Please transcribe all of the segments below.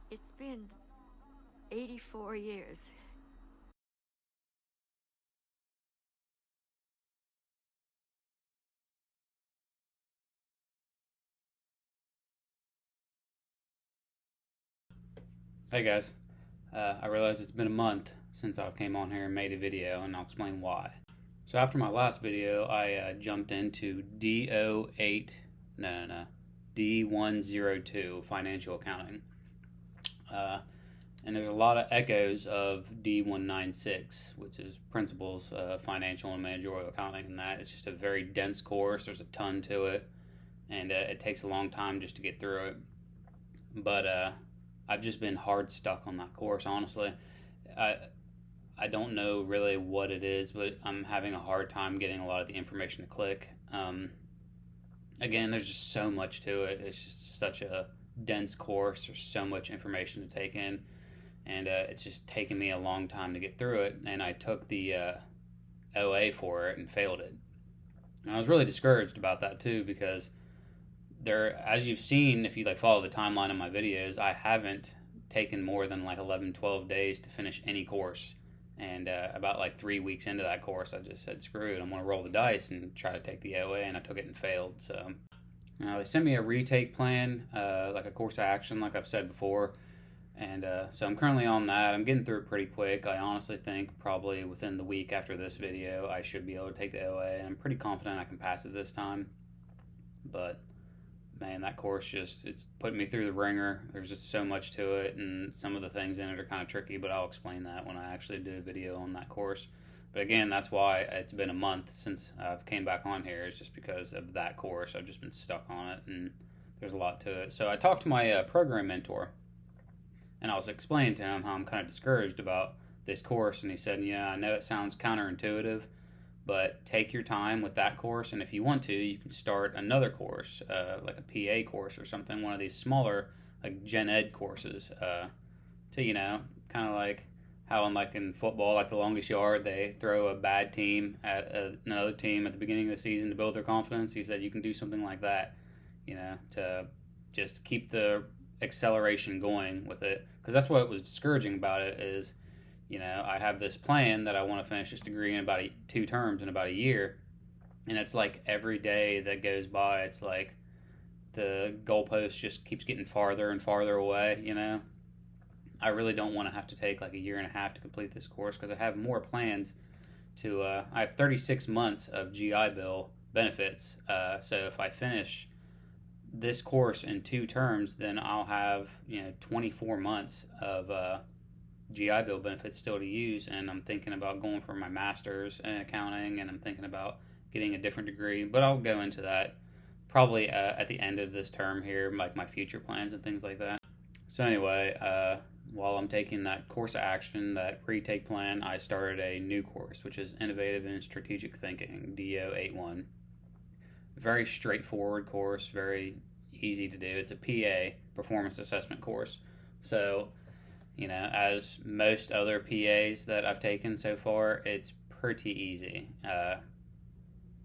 It's been 84 years. Hey guys, I realize it's been a month since I've came on here and made a video, and I'll explain why. So after my last video, I jumped into D08, no, D102 financial accounting, uh, and there's a lot of echoes of D196, which is principles financial and managerial accounting, and that it's just a very dense course. There's a ton to it, and it takes a long time just to get through it. But I've just been hard stuck on that course, honestly. I I don't know really what it is, but I'm having a hard time getting a lot of the information to click. Again, there's just so much to it. It's just such a dense course. There's so much information to take in, and it's just taken me a long time to get through it. And I took the OA for it and failed it. And I was really discouraged about that too, because there, as you've seen, if you like follow the timeline of my videos, I haven't taken more than like 11, 12 days to finish any course. And about like 3 weeks into that course, I just said, screw it, I'm going to roll the dice and try to take the OA, and I took it and failed. So they sent me a retake plan, like a course of action, like I've said before. And so I'm currently on that. I'm getting through it pretty quick. I honestly think probably within the week after this video, I should be able to take the OA. And I'm pretty confident I can pass it this time. But man, that course it's putting me through the ringer. There's just so much to it, and some of the things in it are kind of tricky, but I'll explain that when I actually do a video on that course. But again, that's why it's been a month since I've came back on here. It's just because of that course. I've just been stuck on it, and there's a lot to it. So I talked to my program mentor, and I was explaining to him how I'm kind of discouraged about this course, and he said, yeah, I know it sounds counterintuitive, but take your time with that course, and if you want to, you can start another course, like a PA course or something, one of these smaller like gen ed courses, to kind of like how in football, like the longest yard, they throw a bad team at another team at the beginning of the season to build their confidence. He said you can do something like that, to just keep the acceleration going with it, because that's what was discouraging about it is, I have this plan that I want to finish this degree in about 2 terms in about a year. And it's like every day that goes by, it's like the goalpost just keeps getting farther and farther away. I really don't want to have to take like a year and a half to complete this course, because I have more plans to, I have 36 months of GI Bill benefits. So if I finish this course in 2 terms, then I'll have, 24 months of, GI Bill benefits still to use, and I'm thinking about going for my master's in accounting, and I'm thinking about getting a different degree, but I'll go into that probably at the end of this term here, like my future plans and things like that. So anyway, while I'm taking that course of action, that retake plan, I started a new course, which is Innovative and Strategic Thinking, D081. Very straightforward course, very easy to do. It's a PA, performance assessment course. So as most other PAs that I've taken so far, it's pretty easy.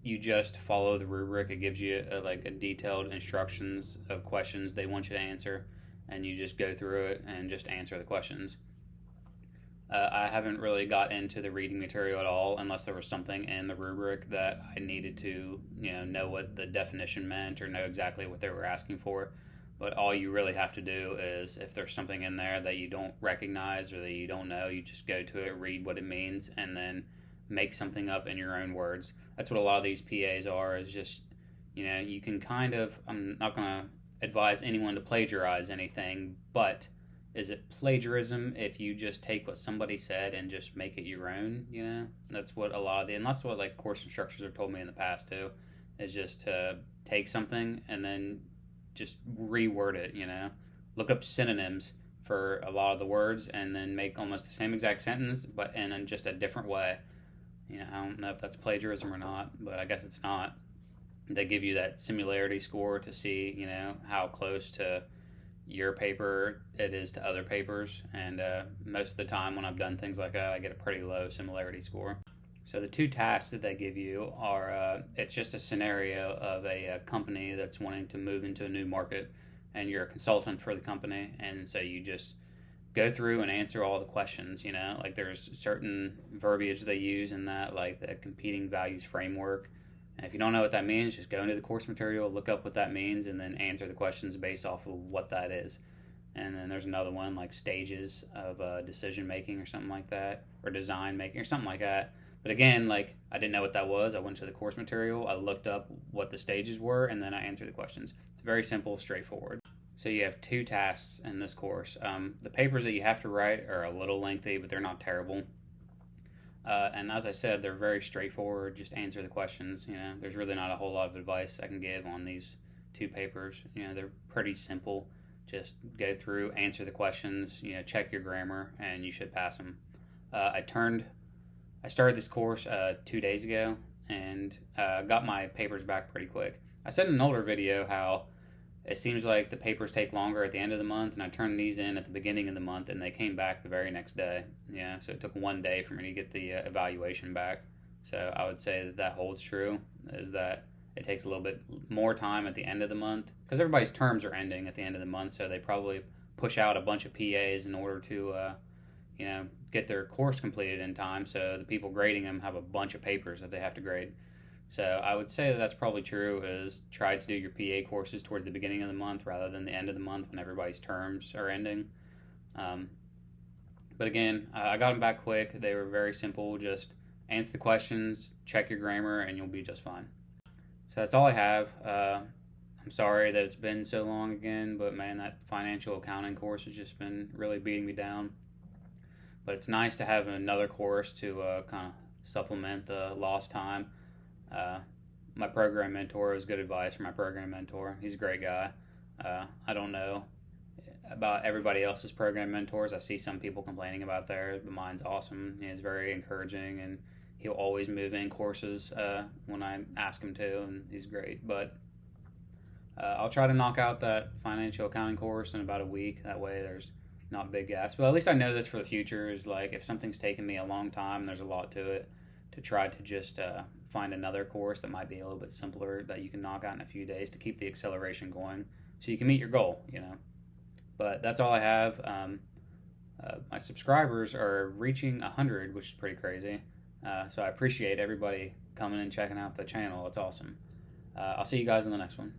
You just follow the rubric. It gives you a detailed instructions of questions they want you to answer, and you just go through it and just answer the questions. I haven't really got into the reading material at all, unless there was something in the rubric that I needed to, know what the definition meant or know exactly what they were asking for. But all you really have to do is, if there's something in there that you don't recognize or that you don't know, you just go to it, read what it means, and then make something up in your own words. That's what a lot of these PAs are, is just, you can kind of, I'm not going to advise anyone to plagiarize anything, but is it plagiarism if you just take what somebody said and just make it your own? That's what a lot of and that's what like course instructors have told me in the past too, is just to take something and then just reword it. Look up synonyms for a lot of the words and then make almost the same exact sentence, but in just a different way. I don't know if that's plagiarism or not, but I guess it's not. They give you that similarity score to see, how close to your paper it is to other papers, and most of the time when I've done things like that, I get a pretty low similarity score. So the 2 tasks that they give you are, it's just a scenario of a company that's wanting to move into a new market. and you're a consultant for the company, and so you just go through and answer all the questions. Like there's certain verbiage they use in that, like the competing values framework. And if you don't know what that means, just go into the course material, look up what that means, and then answer the questions based off of what that is. And then there's another one like stages of decision making or something like that, or design making or something like that. But again, like I didn't know what that was. I went to the course material, I looked up what the stages were, and then I answered the questions. It's very simple, straightforward. So you have 2 tasks in this course. The papers that you have to write are a little lengthy, but they're not terrible. And as I said, they're very straightforward. Just answer the questions. There's really not a whole lot of advice I can give on these 2 papers. They're pretty simple. Just go through, answer the questions, check your grammar, and you should pass them. I started this course 2 days ago, and got my papers back pretty quick. I said in an older video how it seems like the papers take longer at the end of the month, and I turned these in at the beginning of the month, and they came back the very next day. So it took 1 day for me to get the evaluation back. So I would say that holds true, is that it takes a little bit more time at the end of the month, because everybody's terms are ending at the end of the month, so they probably push out a bunch of PAs in order to get their course completed in time, so the people grading them have a bunch of papers that they have to grade. So I would say that that's probably true, is try to do your PA courses towards the beginning of the month rather than the end of the month when everybody's terms are ending. But again, I got them back quick. They were very simple. Just answer the questions, check your grammar, and you'll be just fine. So that's all I have. I'm sorry that it's been so long again, but man, that financial accounting course has just been really beating me down. But it's nice to have another course to kind of supplement the lost time. My program mentor, was good advice from my program mentor. He's a great guy. I don't know about everybody else's program mentors. I see some people complaining about theirs, but mine's awesome. He's very encouraging, and he'll always move in courses when I ask him to, and he's great. But I'll try to knock out that financial accounting course in about a week. That way there's not big gaps. But at least I know this for the future, is like if something's taken me a long time, there's a lot to it, to try to just find another course that might be a little bit simpler that you can knock out in a few days to keep the acceleration going so you can meet your goal. But that's all I have. My subscribers are reaching 100, which is pretty crazy. So I appreciate everybody coming and checking out the channel. It's awesome. I'll see you guys in the next one.